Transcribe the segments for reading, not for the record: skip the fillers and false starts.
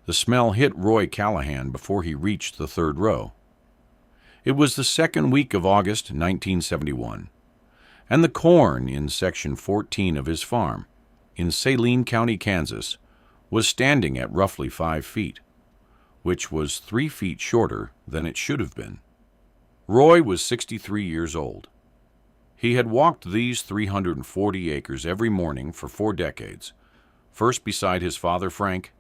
The smell hit Roy Callahan before he reached the third row. It was the second week of August 1971, and the corn in Section 14 of his farm, in Saline County, Kansas, was standing at roughly 5 feet, which was 3 feet shorter than it should have been. Roy was 63 years old. He had walked these 340 acres every morning for 4 decades, first beside his father Frank,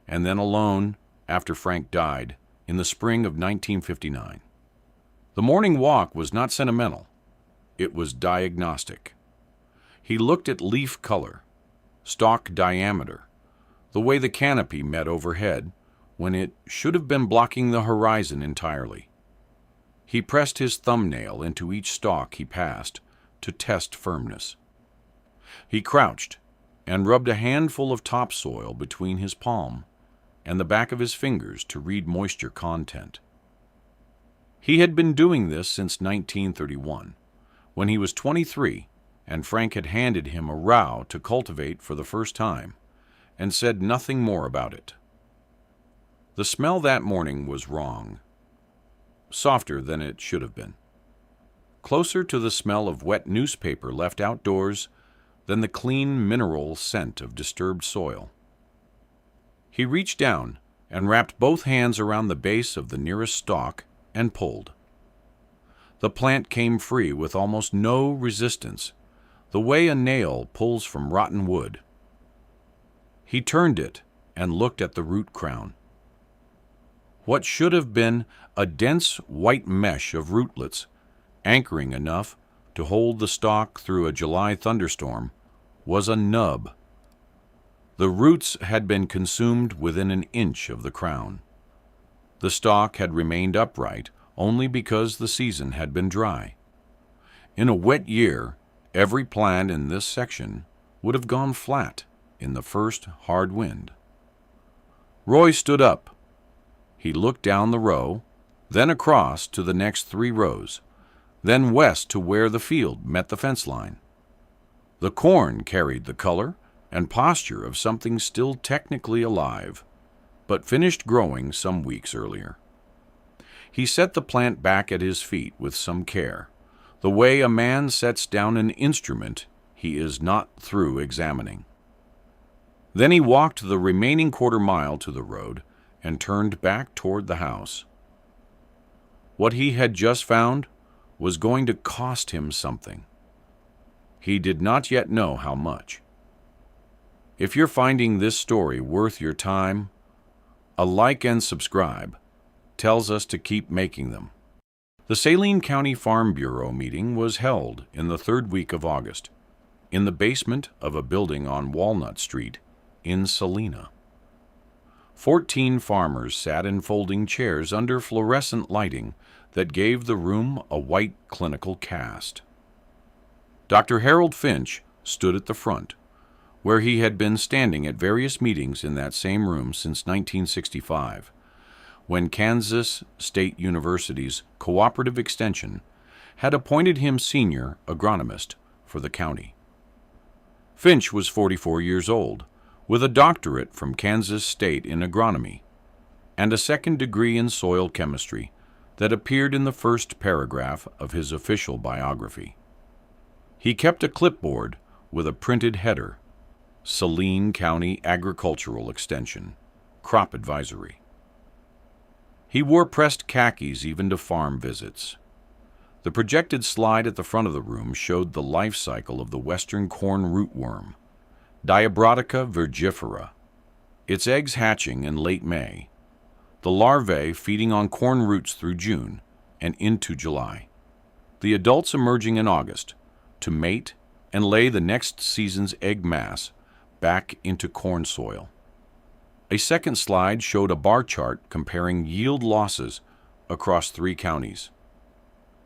and then alone after Frank died in the spring of 1959. The morning walk was not sentimental. It was diagnostic. He looked at leaf color, stalk diameter, the way the canopy met overhead when it should have been blocking the horizon entirely. He pressed his thumbnail into each stalk he passed to test firmness. He crouched and rubbed a handful of topsoil between his palm and the back of his fingers to read moisture content. He had been doing this since 1931, when he was 23 and Frank had handed him a row to cultivate for the first time and said nothing more about it. The smell that morning was wrong, softer than it should have been, closer to the smell of wet newspaper left outdoors than the clean mineral scent of disturbed soil. He reached down and wrapped both hands around the base of the nearest stalk and pulled. The plant came free with almost no resistance, the way a nail pulls from rotten wood. He turned it and looked at the root crown. What should have been a dense white mesh of rootlets, anchoring enough to hold the stalk through a July thunderstorm, was a nub. The roots had been consumed within an inch of the crown. The stalk had remained upright only because the season had been dry. In a wet year, every plant in this section would have gone flat in the first hard wind. Roy stood up. He looked down the row, then across to the next 3 rows, then west to where the field met the fence line. The corn carried the color and posture of something still technically alive, but finished growing some weeks earlier. He set the plant back at his feet with some care, the way a man sets down an instrument he is not through examining. Then he walked the remaining quarter-mile to the road and turned back toward the house. What he had just found was going to cost him something. He did not yet know how much. If you're finding this story worth your time, a like and subscribe tells us to keep making them. The Saline County Farm Bureau meeting was held in the 3rd week of August, in the basement of a building on Walnut Street in Salina. 14 farmers sat in folding chairs under fluorescent lighting that gave the room a white clinical cast. Dr. Harold Finch stood at the front, where he had been standing at various meetings in that same room since 1965, when Kansas State University's Cooperative Extension had appointed him senior agronomist for the county. Finch was 44 years old, with a doctorate from Kansas State in agronomy and a 2nd degree in soil chemistry that appeared in the first paragraph of his official biography. He kept a clipboard with a printed header, Saline County Agricultural Extension, Crop Advisory. He wore pressed khakis even to farm visits. The projected slide at the front of the room showed the life cycle of the western corn rootworm, Diabrotica virgifera, its eggs hatching in late May, the larvae feeding on corn roots through June and into July, the adults emerging in August to mate and lay the next season's egg mass back into corn soil. A second slide showed a bar chart comparing yield losses across 3 counties.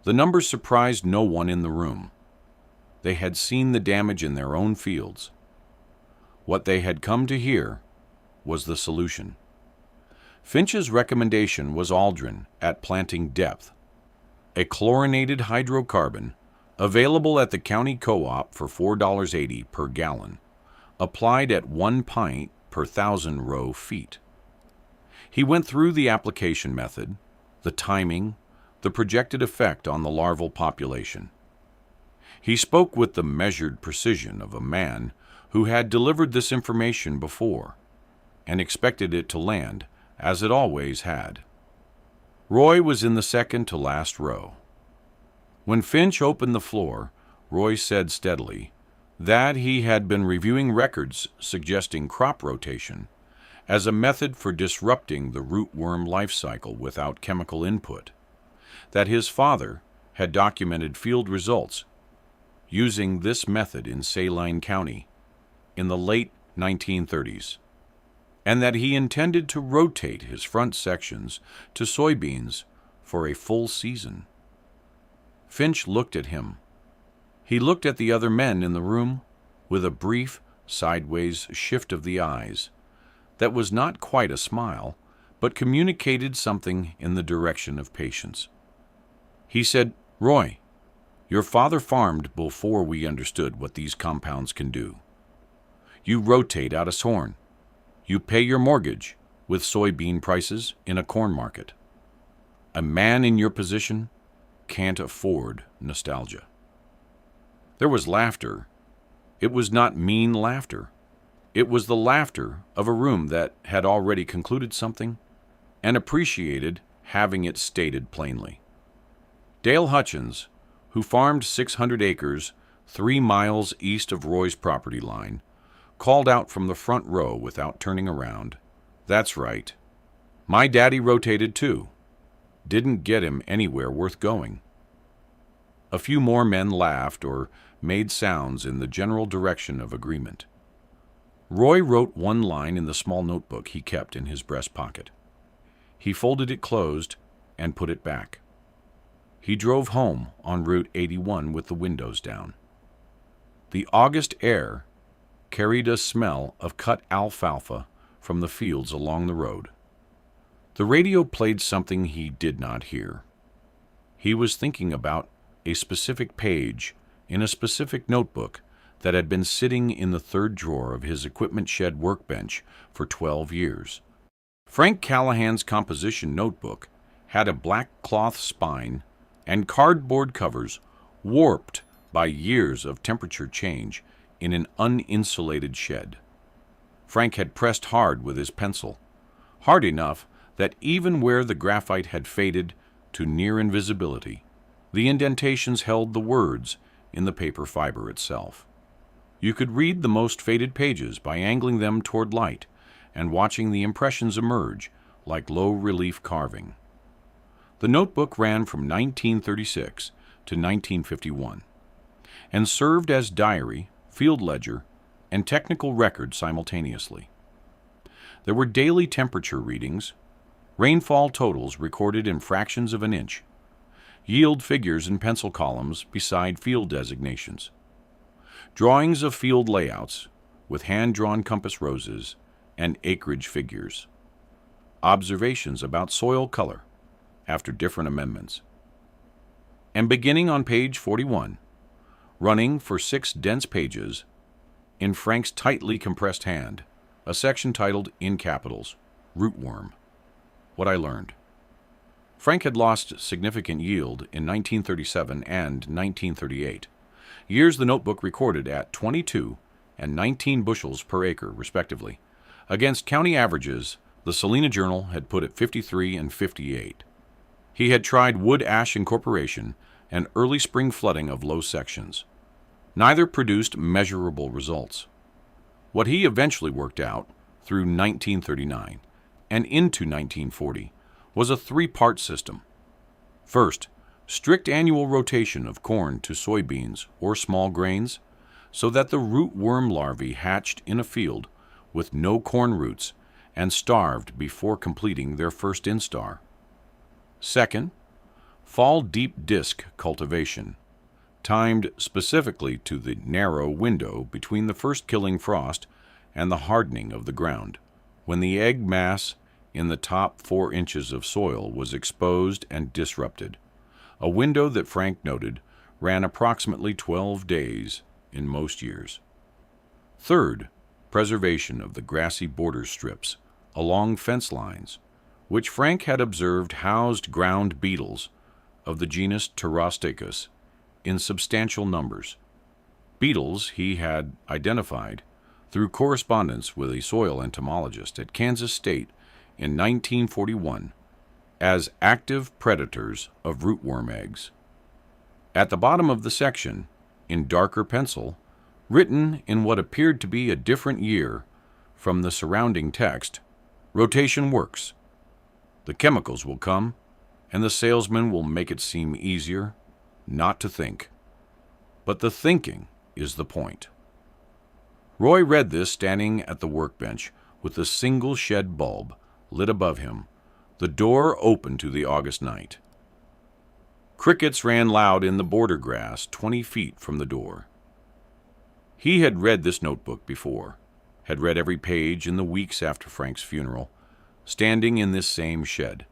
The numbers surprised no one in the room. They had seen the damage in their own fields. What they had come to hear was the solution. Finch's recommendation was aldrin at planting depth, a chlorinated hydrocarbon available at the county co-op for $4.80 per gallon, applied at 1 pint per 1,000 row feet. He went through the application method, the timing, the projected effect on the larval population. He spoke with the measured precision of a man who had delivered this information before and expected it to land, as it always had. Roy was in the second to last row. When Finch opened the floor, Roy said steadily that he had been reviewing records suggesting crop rotation as a method for disrupting the rootworm life cycle without chemical input, that his father had documented field results using this method in Saline County in the late 1930s, and that he intended to rotate his front sections to soybeans for a full season. Finch looked at him. He looked at the other men in the room with a brief, sideways shift of the eyes that was not quite a smile, but communicated something in the direction of patience. He said, "Roy, your father farmed before we understood what these compounds can do. You rotate out of corn. You pay your mortgage with soybean prices in a corn market. A man in your position can't afford nostalgia." There was laughter. It was not mean laughter. It was the laughter of a room that had already concluded something and appreciated having it stated plainly. Dale Hutchins, who farmed 600 acres 3 miles east of Roy's property line, called out from the front row without turning around, "That's right. My daddy rotated too. Didn't get him anywhere worth going." A few more men laughed or made sounds in the general direction of agreement. Roy wrote one line in the small notebook he kept in his breast pocket. He folded it closed and put it back. He drove home on Route 81 with the windows down. The August air carried a smell of cut alfalfa from the fields along the road. The radio played something he did not hear. He was thinking about a specific page in a specific notebook that had been sitting in the third drawer of his equipment shed workbench for 12 years. Frank Callahan's composition notebook had a black cloth spine and cardboard covers warped by years of temperature change in an uninsulated shed. Frank had pressed hard with his pencil, hard enough that even where the graphite had faded to near invisibility, the indentations held the words in the paper fiber itself. You could read the most faded pages by angling them toward light and watching the impressions emerge like low-relief carving. The notebook ran from 1936 to 1951 and served as diary, field ledger, and technical record simultaneously. There were daily temperature readings, rainfall totals recorded in fractions of an inch, yield figures in pencil columns beside field designations, drawings of field layouts with hand-drawn compass roses and acreage figures, observations about soil color after different amendments. And beginning on page 41, running for 6 dense pages, in Frank's tightly compressed hand, a section titled, in capitals, "Rootworm." What I learned. Frank had lost significant yield in 1937 and 1938, years the notebook recorded at 22 and 19 bushels per acre, respectively. Against county averages, the Saline Journal had put at 53 and 58. He had tried wood-ash incorporation and early spring flooding of low sections. Neither produced measurable results. What he eventually worked out, through 1939 and into 1940, was a 3-part system. First, strict annual rotation of corn to soybeans or small grains so that the rootworm larvae hatched in a field with no corn roots and starved before completing their first instar. Second, fall deep disc cultivation, timed specifically to the narrow window between the first killing frost and the hardening of the ground, when the egg mass in the top 4 inches of soil was exposed and disrupted, a window that Frank noted ran approximately 12 days in most years. Third, preservation of the grassy border strips along fence lines which Frank had observed housed ground beetles of the genus Pterostachus in substantial numbers. Beetles he had identified through correspondence with a soil entomologist at Kansas State in 1941 as active predators of rootworm eggs. At the bottom of the section, in darker pencil, written in what appeared to be a different year from the surrounding text, "Rotation works. The chemicals will come, and the salesman will make it seem easier not to think. But the thinking is the point." Roy read this standing at the workbench with the single shed bulb lit above him, the door open to the August night. Crickets ran loud in the border grass 20 feet from the door. He had read this notebook before, had read every page in the weeks after Frank's funeral, standing in this same shed.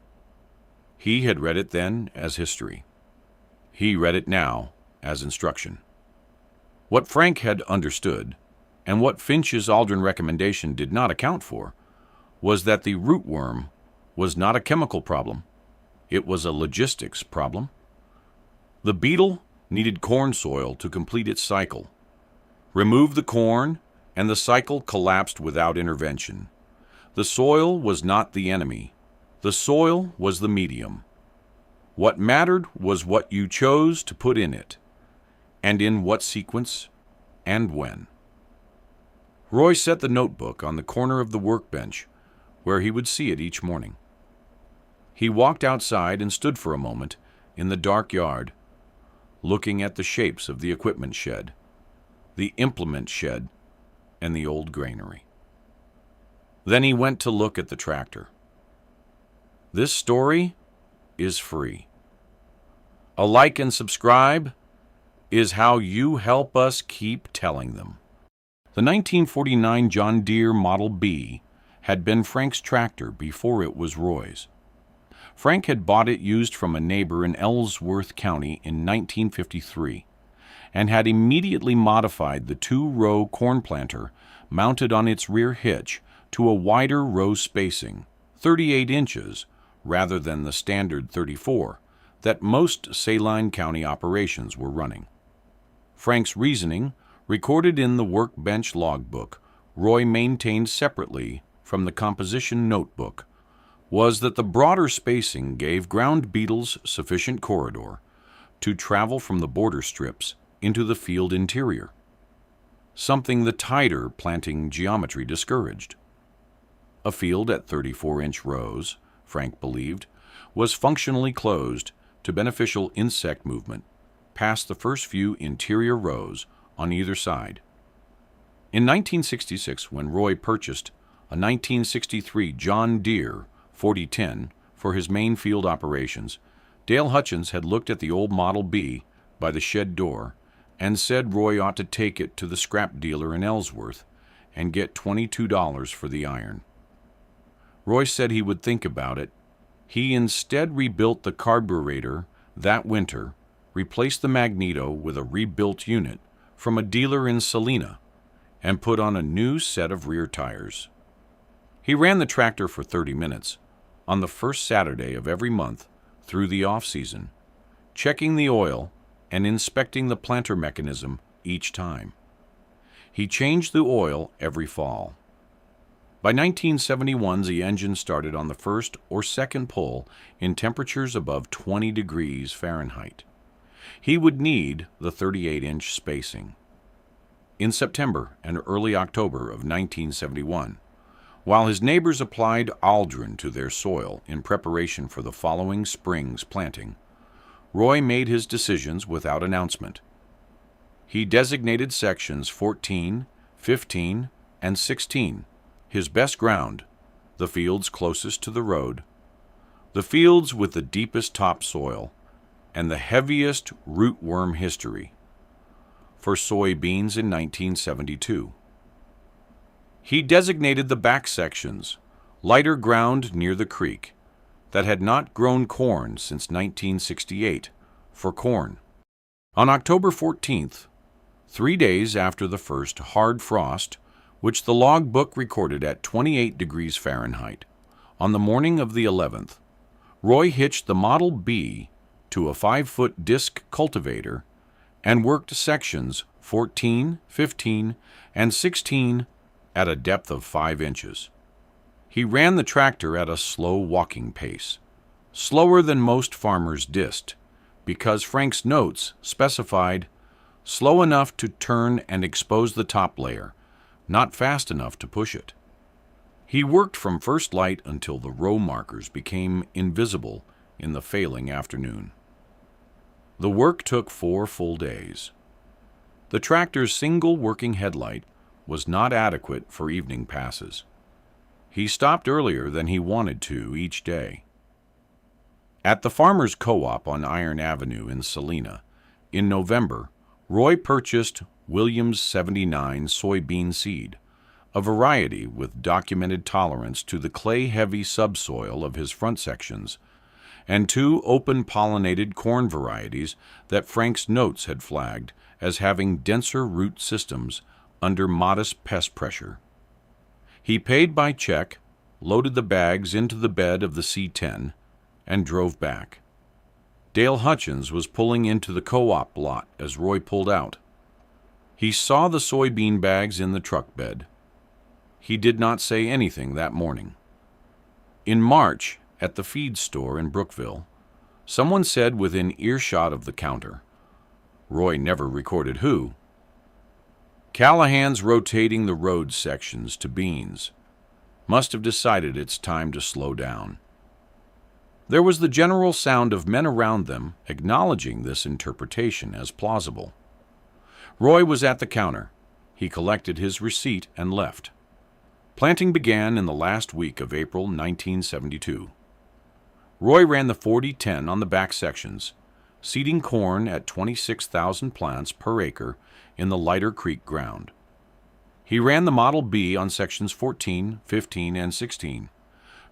He had read it then as history. He read it now as instruction. What Frank had understood, and what Finch's Aldrin recommendation did not account for, was that the rootworm was not a chemical problem. It was a logistics problem. The beetle needed corn soil to complete its cycle. Remove the corn, and the cycle collapsed without intervention. The soil was not the enemy. The soil was the medium. What mattered was what you chose to put in it, and in what sequence, and when. Roy set the notebook on the corner of the workbench, where he would see it each morning. He walked outside and stood for a moment in the dark yard, looking at the shapes of the equipment shed, the implement shed, and the old granary. Then he went to look at the tractor. This story is free. A like and subscribe is how you help us keep telling them. The 1949 John Deere Model B had been Frank's tractor before it was Roy's. Frank had bought it used from a neighbor in Ellsworth County in 1953 and had immediately modified the 2-row corn planter mounted on its rear hitch to a wider row spacing, 38 inches, rather than the standard 34 that most Saline County operations were running. Frank's reasoning, recorded in the workbench logbook Roy maintained separately from the composition notebook, was that the broader spacing gave ground beetles sufficient corridor to travel from the border strips into the field interior, something the tighter planting geometry discouraged. A field at 34-inch rows, Frank believed, was functionally closed to beneficial insect movement past the first few interior rows on either side. In 1966, when Roy purchased a 1963 John Deere 4010 for his main field operations, Dale Hutchins had looked at the old Model B by the shed door and said Roy ought to take it to the scrap dealer in Ellsworth and get $22 for the iron. Roy said he would think about it. He instead rebuilt the carburetor that winter, replaced the magneto with a rebuilt unit from a dealer in Salina, and put on a new set of rear tires. He ran the tractor for 30 minutes on the first Saturday of every month through the off-season, checking the oil and inspecting the planter mechanism each time. He changed the oil every fall. By 1971, the engine started on the first or second pull in temperatures above 20 degrees Fahrenheit. He would need the 38-inch spacing. In September and early October of 1971, while his neighbors applied Aldrin to their soil in preparation for the following spring's planting, Roy made his decisions without announcement. He designated sections 14, 15, and 16, his best ground, the fields closest to the road, the fields with the deepest topsoil, and the heaviest rootworm history, for soybeans in 1972. He designated the back sections, lighter ground near the creek, that had not grown corn since 1968, for corn. On October 14th, 3 days after the first hard frost, which the logbook recorded at 28 degrees Fahrenheit, On the morning of the 11th, Roy hitched the Model B to a 5-foot disc cultivator and worked sections 14, 15, and 16 at a depth of 5 inches. He ran the tractor at a slow walking pace, slower than most farmers dissed, because Frank's notes specified slow enough to turn and expose the top layer, not fast enough to push it. He worked from first light until the row markers became invisible in the failing afternoon. The work took 4 full days. The tractor's single working headlight was not adequate for evening passes. He stopped earlier than he wanted to each day. At the Farmers Co-op on Iron Avenue in Salina, in November, Roy purchased Williams 79 soybean seed, a variety with documented tolerance to the clay-heavy subsoil of his front sections, and 2 open-pollinated corn varieties that Frank's notes had flagged as having denser root systems under modest pest pressure. He paid by check, loaded the bags into the bed of the C10, and drove back. Dale Hutchins was pulling into the co-op lot as Roy pulled out. He saw the soybean bags in the truck bed. He did not say anything that morning. In March, at the feed store in Brookville, someone said within earshot of the counter, Roy never recorded who, "Callahan's rotating the road sections to beans. Must have decided it's time to slow down." There was the general sound of men around them acknowledging this interpretation as plausible. Roy was at the counter. He collected his receipt and left. Planting began in the last week of April 1972. Roy ran the 40-10 on the back sections, seeding corn at 26,000 plants per acre in the lighter creek ground. He ran the Model B on sections 14, 15, and 16,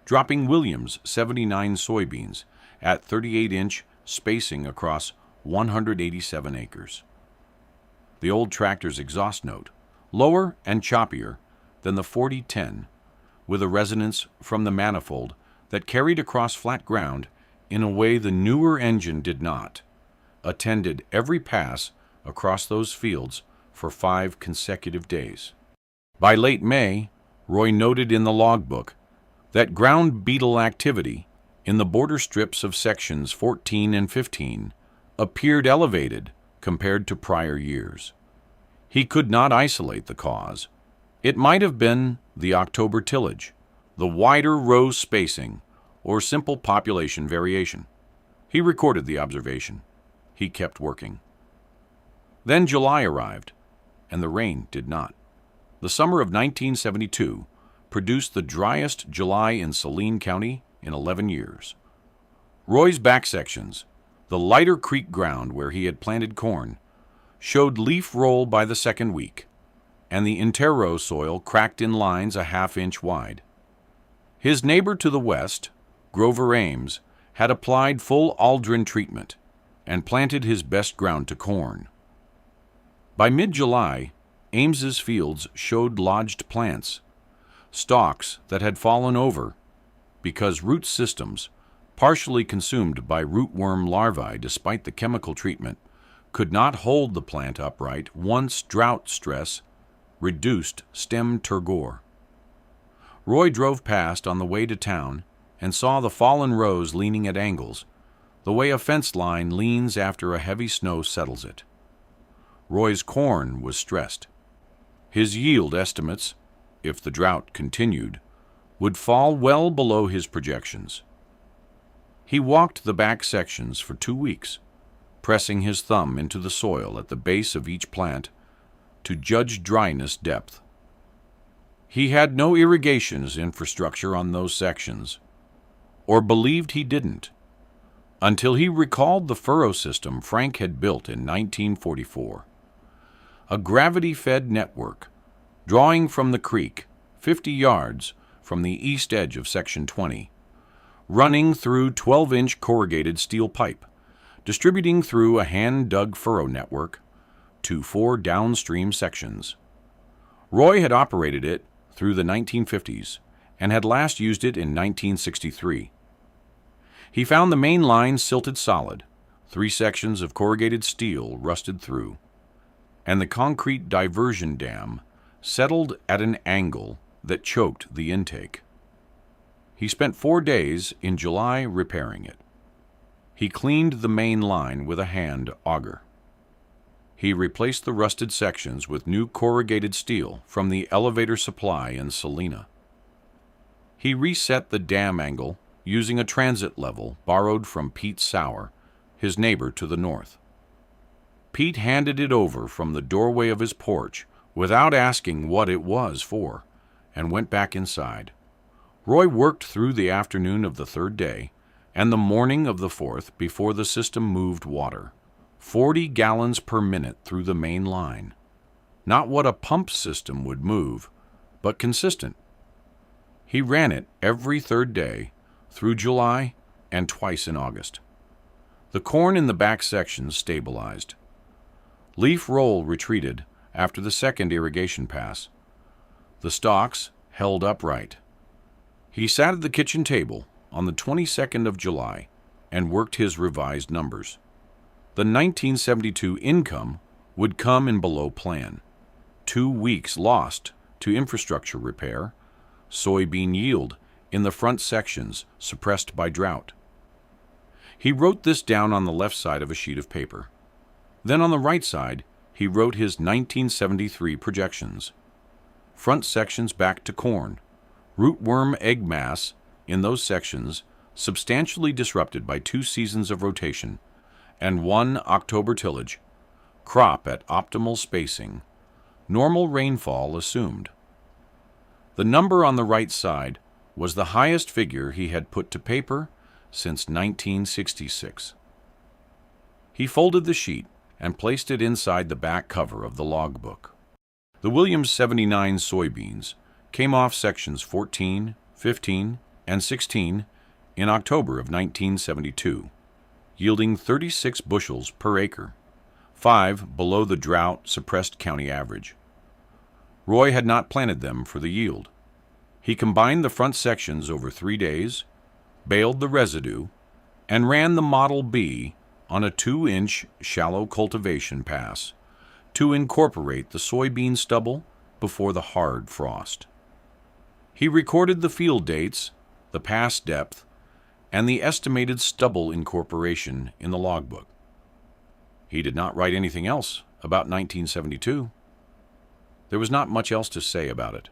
dropping Williams 79 soybeans at 38-inch spacing across 187 acres. The old tractor's exhaust note, lower and choppier than the 40-10, with a resonance from the manifold that carried across flat ground in a way the newer engine did not, attended every pass across those fields for 5 consecutive days. By late May, Roy noted in the logbook that ground beetle activity in the border strips of sections 14 and 15 appeared elevated compared to prior years. He could not isolate the cause. It might have been the October tillage, the wider row spacing, or simple population variation. He recorded the observation. He kept working. Then July arrived, and the rain did not. The summer of 1972 produced the driest July in Saline County in 11 years. Roy's back sections, the lighter creek ground where he had planted corn, showed leaf roll by the second week, and the interrow soil cracked in lines a half-inch wide. His neighbor to the west, Grover Ames, had applied full aldrin treatment and planted his best ground to corn. By mid-July, Ames's fields showed lodged plants, stalks that had fallen over because root systems, partially consumed by rootworm larvae despite the chemical treatment, could not hold the plant upright once drought stress reduced stem turgor. Roy drove past on the way to town and saw the fallen rows leaning at angles, the way a fence line leans after a heavy snow settles it. Roy's corn was stressed. His yield estimates, if the drought continued, would fall well below his projections. He walked the back sections for 2 weeks, pressing his thumb into the soil at the base of each plant to judge dryness depth. He had no irrigations infrastructure on those sections, or believed he didn't, until he recalled the furrow system Frank had built in 1944. A gravity-fed network, drawing from the creek 50 yards from the east edge of Section 20, running through 12-inch corrugated steel pipe, distributing through a hand-dug furrow network to 4 downstream sections. Roy had operated it through the 1950s and had last used it in 1963. He found the main line silted solid, 3 sections of corrugated steel rusted through, and the concrete diversion dam settled at an angle that choked the intake. He spent 4 days in July repairing it. He cleaned the main line with a hand auger. He replaced the rusted sections with new corrugated steel from the elevator supply in Salina. He reset the dam angle using a transit level borrowed from Pete Sauer, his neighbor to the north. Pete handed it over from the doorway of his porch without asking what it was for, and went back inside. Roy worked through the afternoon of the 3rd day and the morning of the 4th before the system moved water, 40 gallons per minute through the main line. Not what a pump system would move, but consistent. He ran it every 3rd day through July and twice in August. The corn in the back sections stabilized. Leaf roll retreated after the 2nd irrigation pass. The stalks held upright. He sat at the kitchen table on the 22nd of July and worked his revised numbers. The 1972 income would come in below plan. 2 weeks lost to infrastructure repair, soybean yield in the front sections suppressed by drought. He wrote this down on the left side of a sheet of paper. Then on the right side, he wrote his 1973 projections. Front sections back to corn. Rootworm egg mass in those sections substantially disrupted by 2 seasons of rotation and 1 October tillage. Crop at optimal spacing. Normal rainfall assumed. The number on the right side was the highest figure he had put to paper since 1966. He folded the sheet and placed it inside the back cover of the logbook. The Williams 79 soybeans came off sections 14, 15, and 16 in October of 1972, yielding 36 bushels per acre, 5 below the drought-suppressed county average. Roy had not planted them for the yield. He combined the front sections over 3 days, baled the residue, and ran the Model B on a 2-inch shallow cultivation pass to incorporate the soybean stubble before the hard frost. He recorded the field dates, the pass depth, and the estimated stubble incorporation in the logbook. He did not write anything else about 1972. There was not much else to say about it.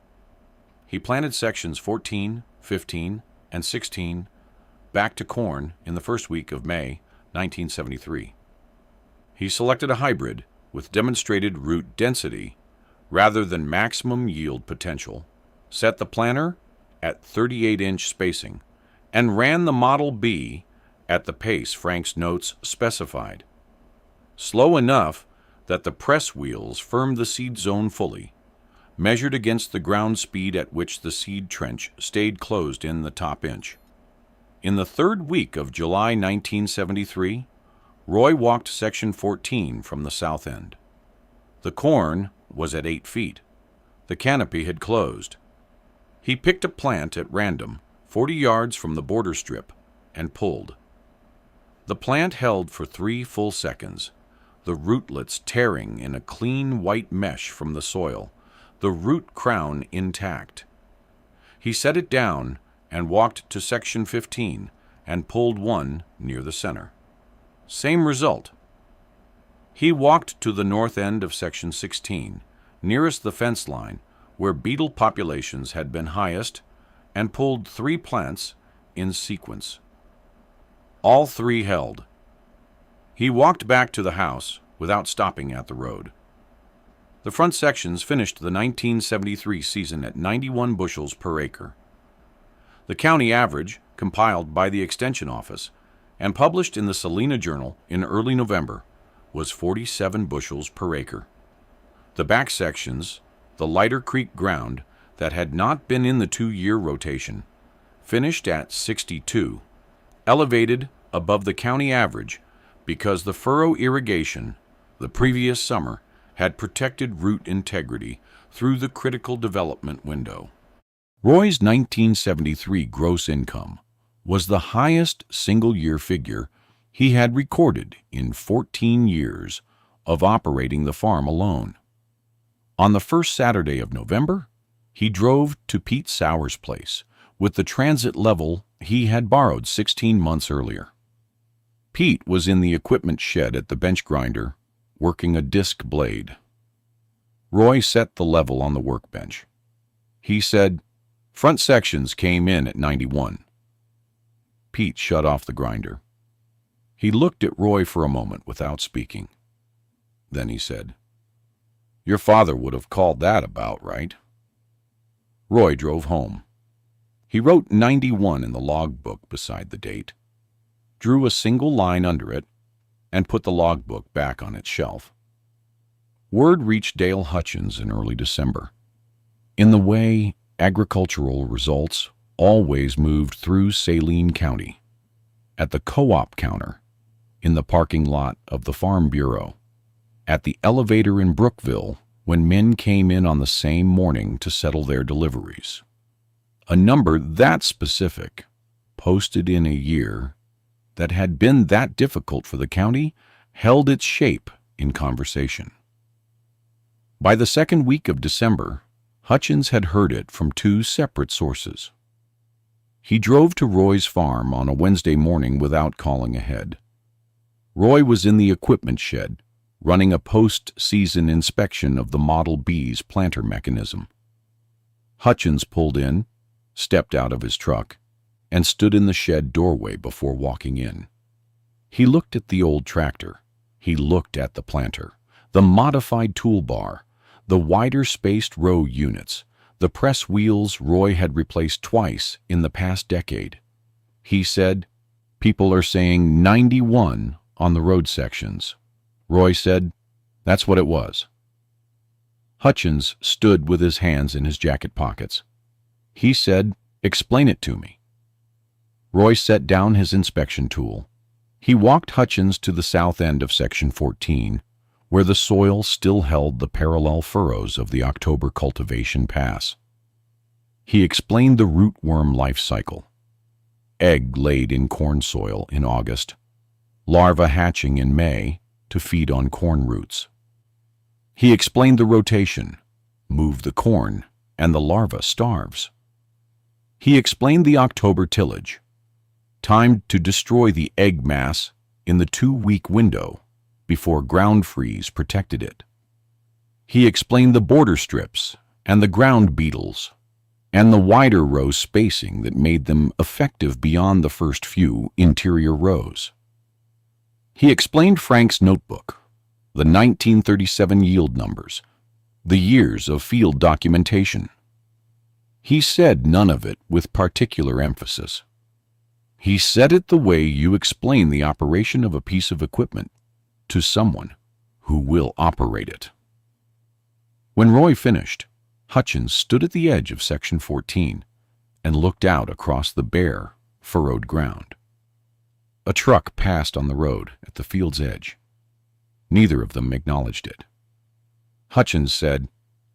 He planted sections 14, 15, and 16 back to corn in the first week of May 1973. He selected a hybrid with demonstrated root density rather than maximum yield potential, set the planter at 38-inch spacing, and ran the Model B at the pace Frank's notes specified. Slow enough that the press wheels firmed the seed zone fully, measured against the ground speed at which the seed trench stayed closed in the top inch. In the 3rd week of July 1973, Roy walked section 14 from the south end. The corn was at 8 feet. The canopy had closed. He picked a plant at random, 40 yards from the border strip, and pulled. The plant held for 3 full seconds, the rootlets tearing in a clean white mesh from the soil, the root crown intact. He set it down and walked to section 15 and pulled one near the center. Same result. He walked to the north end of section 16, nearest the fence line, where beetle populations had been highest, and pulled 3 plants in sequence. All 3 held. He walked back to the house without stopping at the road. The front sections finished the 1973 season at 91 bushels per acre. The county average, compiled by the Extension Office and published in the Salina Journal in early November, was 47 bushels per acre. The back sections, the lighter creek ground that had not been in the 2-year rotation, finished at 62, elevated above the county average because the furrow irrigation the previous summer had protected root integrity through the critical development window. Roy's 1973 gross income was the highest single-year figure he had recorded in 14 years of operating the farm alone. On the first Saturday of November, he drove to Pete Sauer's place with the transit level he had borrowed 16 months earlier. Pete was in the equipment shed at the bench grinder, working a disc blade. Roy set the level on the workbench. He said, "Front sections came in at 91. Pete shut off the grinder. He looked at Roy for a moment without speaking. Then he said, "Your father would have called that about right." Roy drove home. He wrote 91 in the logbook beside the date, drew a single line under it, and put the logbook back on its shelf. Word reached Dale Hutchins in early December. In the way agricultural results always moved through Saline County, at the co-op counter, in the parking lot of the Farm Bureau, at the elevator in Brookville when men came in on the same morning to settle their deliveries. A number that specific, posted in a year that had been that difficult for the county, held its shape in conversation. By the second week of December, Hutchins had heard it from two separate sources. He drove to Roy's farm on a Wednesday morning without calling ahead. Roy was in the equipment shed, running a post-season inspection of the Model B's planter mechanism. Hutchins pulled in, stepped out of his truck, and stood in the shed doorway before walking in. He looked at the old tractor. He looked at the planter, the modified toolbar, the wider-spaced row units, the press wheels Roy had replaced twice in the past decade. He said, "People are saying 91 on the road sections." Roy said, "That's what it was." Hutchins stood with his hands in his jacket pockets. He said, "Explain it to me." Roy set down his inspection tool. He walked Hutchins to the south end of Section 14, where the soil still held the parallel furrows of the October cultivation pass. He explained the rootworm life cycle. Egg laid in corn soil in August, larva hatching in May to feed on corn roots. He explained the rotation, move the corn, and the larva starves. He explained the October tillage, timed to destroy the egg mass in the 2-week window before ground freeze protected it. He explained the border strips and the ground beetles and the wider row spacing that made them effective beyond the first few interior rows. He explained Frank's notebook, the 1937 yield numbers, the years of field documentation. He said none of it with particular emphasis. He said it the way you explain the operation of a piece of equipment to someone who will operate it. When Roy finished, Hutchins stood at the edge of Section 14 and looked out across the bare, furrowed ground. A truck passed on the road at the field's edge. Neither of them acknowledged it. Hutchins said,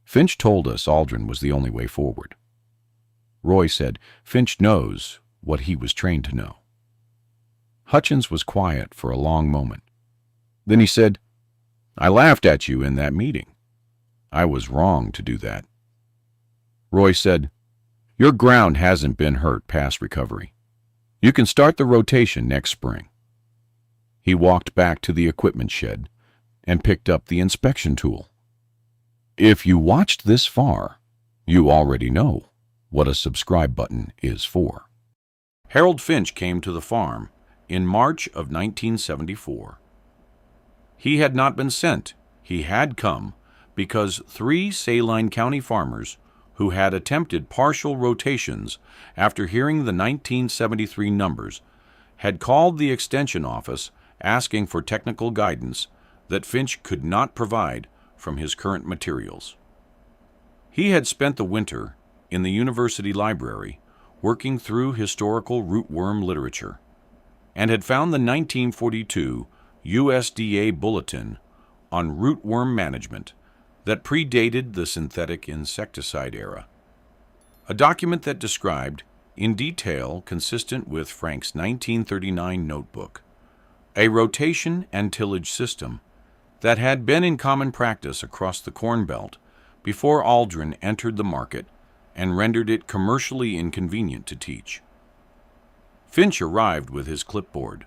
"Finch told us Aldrin was the only way forward." Roy said, "Finch knows what he was trained to know." Hutchins was quiet for a long moment. Then he said, "I laughed at you in that meeting. I was wrong to do that." Roy said, "Your ground hasn't been hurt past recovery. You can start the rotation next spring." He walked back to the equipment shed and picked up the inspection tool. If you watched this far, you already know what a subscribe button is for. Harold Finch came to the farm in March of 1974. He had not been sent. He had come because 3 Saline County farmers who had attempted partial rotations after hearing the 1973 numbers had called the extension office asking for technical guidance that Finch could not provide from his current materials. He had spent the winter in the university library working through historical rootworm literature and had found the 1942 USDA Bulletin on rootworm management that predated the synthetic insecticide era. a document that described, in detail consistent with Frank's 1939 notebook, a rotation and tillage system that had been in common practice across the Corn Belt before Aldrin entered the market and rendered it commercially inconvenient to teach. Finch arrived with his clipboard.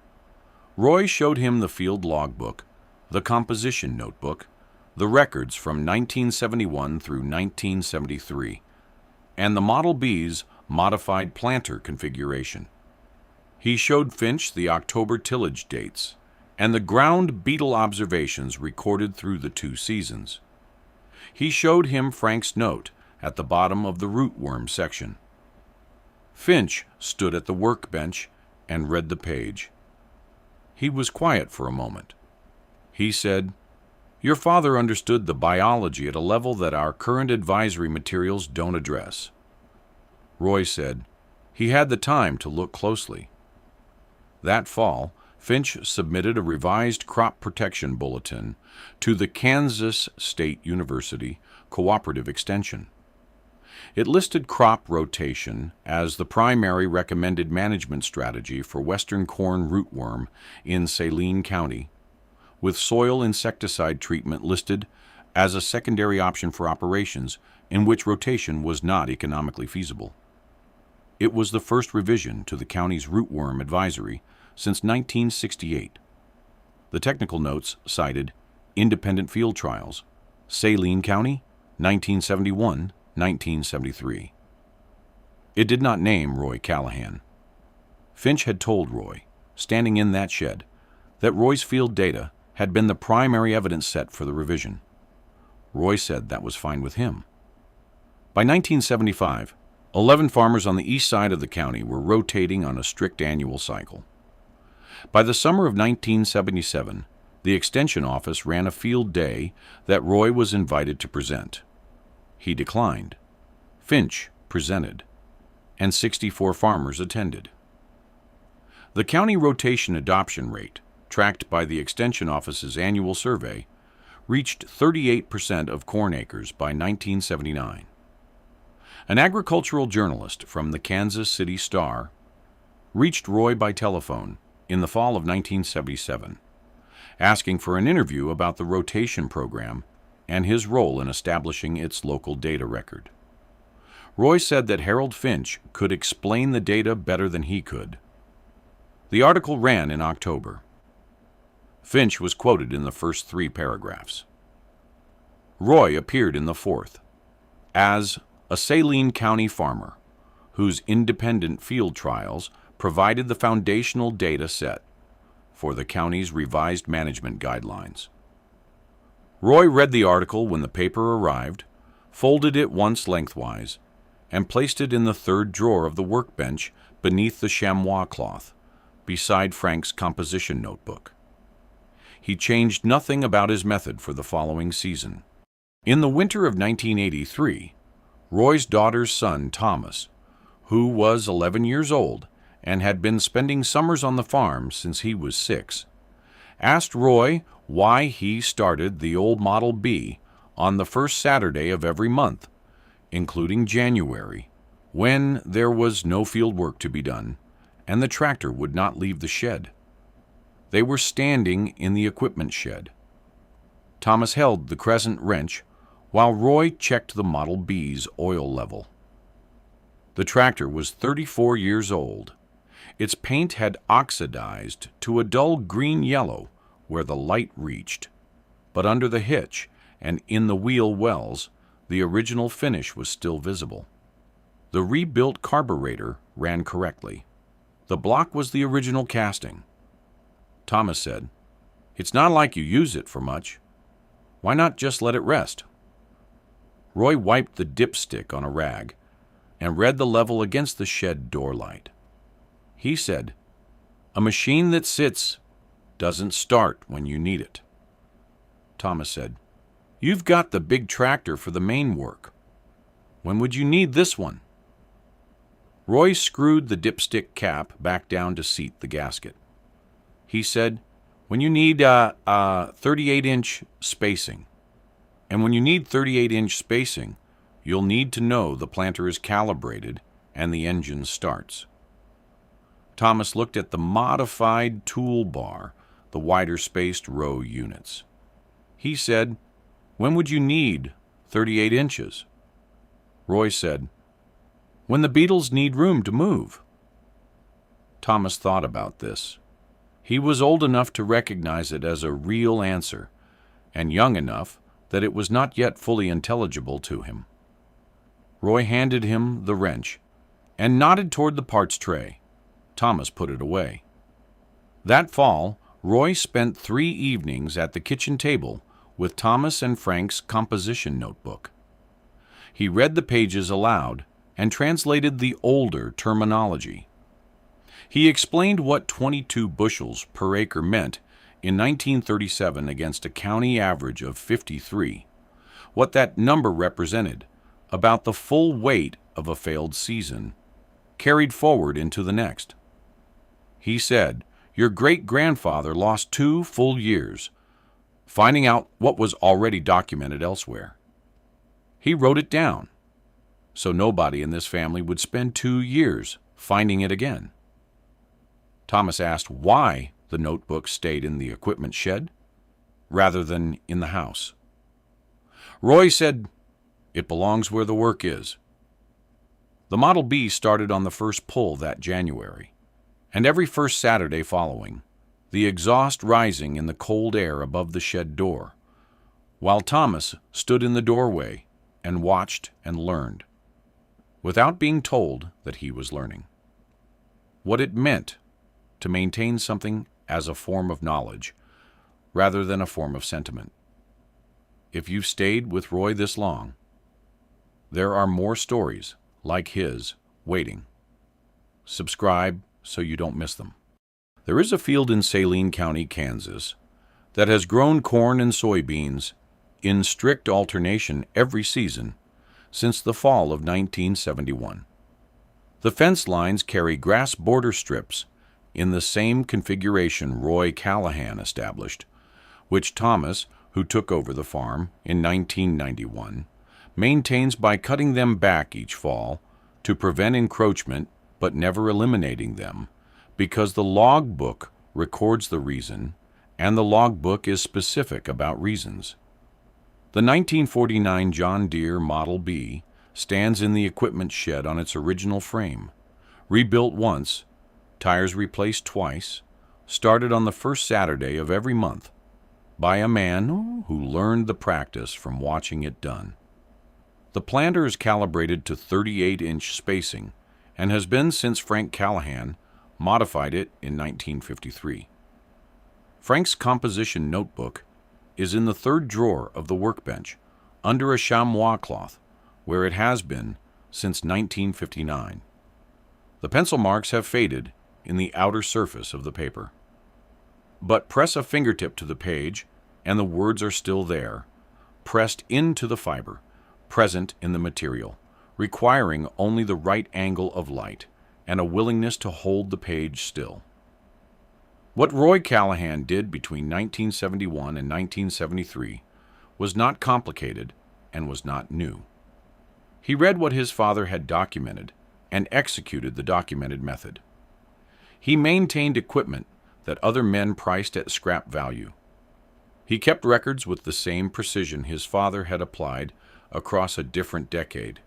Roy showed him the field logbook, the composition notebook, the records from 1971 through 1973, and the Model B's modified planter configuration. He showed Finch the October tillage dates and the ground beetle observations recorded through the 2 seasons. He showed him Frank's note at the bottom of the rootworm section. Finch stood at the workbench and read the page. He was quiet for a moment. He said, "Your father understood the biology at a level that our current advisory materials don't address." Roy said, "He had the time to look closely." That fall, Finch submitted a revised crop protection bulletin to the Kansas State University Cooperative Extension. It listed crop rotation as the primary recommended management strategy for western corn rootworm in Saline County, with soil insecticide treatment listed as a secondary option for operations in which rotation was not economically feasible. It was the first revision to the county's rootworm advisory since 1968. The technical notes cited independent field trials, Saline County, 1971-1973. It did not name Roy Callahan. Finch had told Roy, standing in that shed, that Roy's field data had been the primary evidence set for the revision. Roy said that was fine with him. By 1975, 11 farmers on the east side of the county were rotating on a strict annual cycle. By the summer of 1977, the Extension Office ran a field day that Roy was invited to present. He declined. Finch presented, and 64 farmers attended. The county rotation adoption rate, tracked by the Extension Office's annual survey, reached 38% of corn acres by 1979. An agricultural journalist from the Kansas City Star reached Roy by telephone in the fall of 1977, asking for an interview about the rotation program and his role in establishing its local data record. Roy said that Harold Finch could explain the data better than he could. The article ran in October. Finch was quoted in the first 3 paragraphs. Roy appeared in the 4th as a Saline County farmer whose independent field trials provided the foundational data set for the county's revised management guidelines. Roy read the article when the paper arrived, folded it once lengthwise, and placed it in the 3rd drawer of the workbench beneath the chamois cloth, beside Frank's composition notebook. He changed nothing about his method for the following season. In the winter of 1983, Roy's daughter's son, Thomas, who was 11 years old and had been spending summers on the farm since he was 6, asked Roy why he started the old Model B on the first Saturday of every month, including January, when there was no field work to be done and the tractor would not leave the shed. They were standing in the equipment shed. Thomas held the crescent wrench while Roy checked the Model B's oil level. The tractor was 34 years old. Its paint had oxidized to a dull green-yellow where the light reached, but under the hitch and in the wheel wells, the original finish was still visible. The rebuilt carburetor ran correctly. The block was the original casting. Thomas said, "It's not like you use it for much. Why not just let it rest?" Roy wiped the dipstick on a rag and read the level against the shed door light. He said, "A machine that sits doesn't start when you need it." Thomas said, "You've got the big tractor for the main work. When would you need this one?" Roy screwed the dipstick cap back down to seat the gasket. He said, "When you need 38-inch spacing. And when you need 38-inch spacing, you'll need to know the planter is calibrated and the engine starts. Thomas looked at the modified toolbar, the wider-spaced row units. He said, "When would you need 38 inches?" Roy said, "When the beetles need room to move." Thomas thought about this. He was old enough to recognize it as a real answer, and young enough that it was not yet fully intelligible to him. Roy handed him the wrench and nodded toward the parts tray. Thomas put it away. That fall, Roy spent 3 evenings at the kitchen table with Thomas and Frank's composition notebook. He read the pages aloud and translated the older terminology. He explained what 22 bushels per acre meant in 1937 against a county average of 53, what that number represented, about the full weight of a failed season, carried forward into the next. He said, "Your great-grandfather lost 2 full years, finding out what was already documented elsewhere. He wrote it down, so nobody in this family would spend 2 years finding it again." Thomas asked why the notebook stayed in the equipment shed rather than in the house. Roy said, "It belongs where the work is." The Model B started on the first pull that January, and every first Saturday following, the exhaust rising in the cold air above the shed door, while Thomas stood in the doorway and watched and learned, without being told that he was learning, what it meant to maintain something as a form of knowledge rather than a form of sentiment. If you've stayed with Roy this long, there are more stories like his waiting. Subscribe so you don't miss them. There is a field in Saline County, Kansas, that has grown corn and soybeans in strict alternation every season since the fall of 1971. The fence lines carry grass border strips in the same configuration Roy Callahan established, which Thomas, who took over the farm in 1991, maintains by cutting them back each fall to prevent encroachment but never eliminating them, because the log book records the reason and the log book is specific about reasons. The 1949 John Deere Model B stands in the equipment shed on its original frame, rebuilt once, tires replaced twice, started on the first Saturday of every month by a man who learned the practice from watching it done. The planter is calibrated to 38-inch spacing and has been since Frank Callahan modified it in 1953. Frank's composition notebook is in the third drawer of the workbench under a chamois cloth, where it has been since 1959. The pencil marks have faded in the outer surface of the paper. But press a fingertip to the page, and the words are still there, pressed into the fiber, present in the material, requiring only the right angle of light and a willingness to hold the page still. What Roy Callahan did between 1971 and 1973 was not complicated and was not new. He read what his father had documented and executed the documented method. He maintained equipment that other men priced at scrap value. He kept records with the same precision his father had applied across a different decade.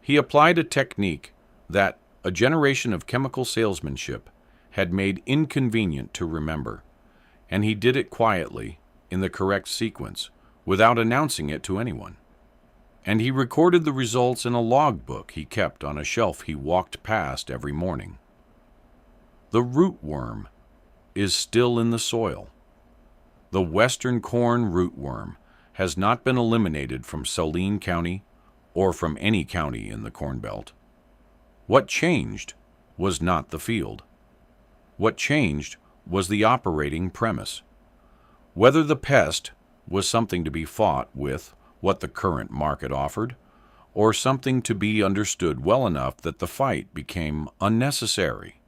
He applied a technique that a generation of chemical salesmanship had made inconvenient to remember, and he did it quietly in the correct sequence without announcing it to anyone. And he recorded the results in a logbook he kept on a shelf he walked past every morning. The rootworm is still in the soil. The western corn rootworm has not been eliminated from Saline County or from any county in the Corn Belt. What changed was not the field. What changed was the operating premise. Whether the pest was something to be fought with what the current market offered, or something to be understood well enough that the fight became unnecessary.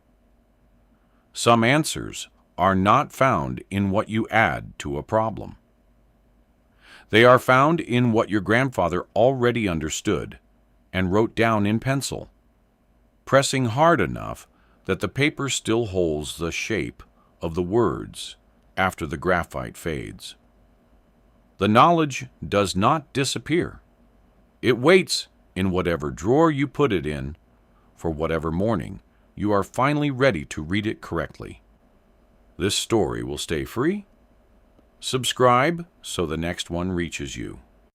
Some answers are not found in what you add to a problem. They are found in what your grandfather already understood and wrote down in pencil, pressing hard enough that the paper still holds the shape of the words after the graphite fades. The knowledge does not disappear. It waits in whatever drawer you put it in for whatever morning you are finally ready to read it correctly. This story will stay free. Subscribe so the next one reaches you.